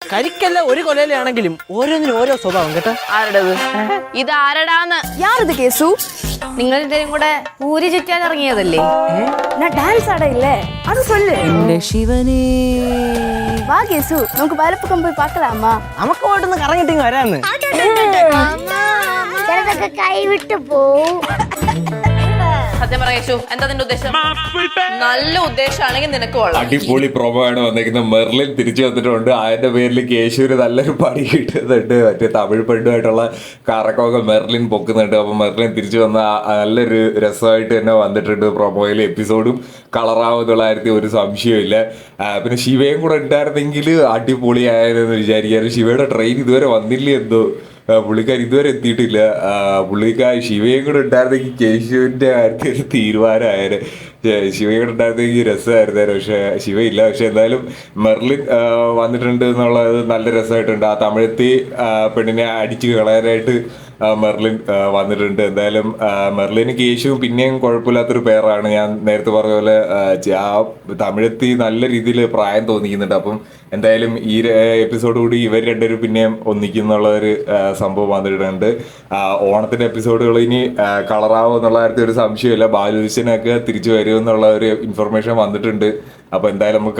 കരിക്കല്ല ഒരു കൊലയിലാണെങ്കിലും ഓരോന്നിനും ഓരോ സ്വഭാവം കേട്ടോ. ആരുടേത്? ഇത് ആരടാന്ന്? யாரது கேசு? നിങ്ങൾ രണ്ടുപേരും കൂടെ ഊരി ചുറ്റാൻ ഇറങ്ങിയതല്ലേ? நான் டான்ஸ் ஆட இல்ல, அது சொல்லு. ശിവനേ, வா கேசு, നമുക്ക് വലപ്പക്കം പോയി பார்க்கலாமா? നമുക്ക് പോയിട്ടൊന്ന് കറങ്ങിട്ട് വരാന്ന്. ചിലതൊക്കെ കൈവിട്ട് പോവും. സത്യം പറ യേശു, എന്താ നിന്റെ ഉദ്ദേശം? നല്ല ഉദ്ദേശമാണെങ്കിൽ നിനക്ക് കൊള്ളാം. അടിപൊളി പ്രൊമോ ആണ് വന്നിരിക്കുന്നത്. മെർലിൻ തിരിച്ചു വന്നിട്ടുണ്ട്. അതിന്റെ പേരിൽ കേശുവിന് നല്ലൊരു പണി കിട്ടുന്നുണ്ട്. മറ്റേ തമിഴ് പെണ്ണുമായിട്ടുള്ള കറക്കമൊക്കെ മെർലിൻ പൊക്കുന്നുണ്ട്. അപ്പൊ മെർലിൻ തിരിച്ചു വന്ന നല്ലൊരു രസമായിട്ട് തന്നെ വന്നിട്ടുണ്ട്. പ്രൊമോയിലെ എപ്പിസോഡും കളറാവുന്നുള്ള കാര്യത്തിൽ ഒരു സംശയമില്ല. പിന്നെ ശിവയും കൂടെ ഉണ്ടായിരുന്നെങ്കിൽ അടിപൊളിയായതെന്ന് വിചാരിക്കാറ്. ശിവയുടെ ട്രെയിൻ ഇതുവരെ വന്നില്ലേ എന്തോ, പുള്ളിക്കാർ ഇതുവരെ എത്തിയിട്ടില്ല. പുള്ളിക്കാർ ശിവയും കൂടെ ഉണ്ടായിരുന്നെങ്കിൽ കേശുവിന്റെ കാര്യത്തിൽ ഒരു തീരുമാനമായാലും. ശിവയും കൂടെ ഉണ്ടായിരുന്നെങ്കിൽ രസമായിരുന്നേരം. പക്ഷെ ശിവയില്ല. പക്ഷെ എന്തായാലും മെർലിൻ വന്നിട്ടുണ്ട് എന്നുള്ളത് നല്ല രസമായിട്ടുണ്ട്. ആ തമിഴത്തി പെണ്ണിനെ അടിച്ചു കളയാനായിട്ട് മെർലിൻ വന്നിട്ടുണ്ട്. എന്തായാലും മെർലിന് കേശുവും പിന്നെയും കുഴപ്പമില്ലാത്തൊരു പേരാണ്. ഞാൻ നേരത്തെ പറഞ്ഞ പോലെ ആ തമിഴത്തി നല്ല രീതിയിൽ പ്രായം തോന്നിക്കുന്നുണ്ട്. അപ്പം എന്തായാലും ഈ എപ്പിസോഡ് കൂടി ഇവർ രണ്ടുപേരും പിന്നെയും ഒന്നിക്കുന്നുള്ള ഒരു സംഭവം വന്നിട്ടുണ്ട്. ഓണത്തിന്റെ എപ്പിസോഡുകൾ ഇനി കളറാവും എന്നുള്ള കാര്യത്തിൽ ഒരു സംശയമില്ല. ബാലുവിശനൊക്കെ തിരിച്ചു വരുമെന്നുള്ള ഒരു ഇൻഫർമേഷൻ വന്നിട്ടുണ്ട്. അപ്പൊ എന്തായാലും നമുക്ക്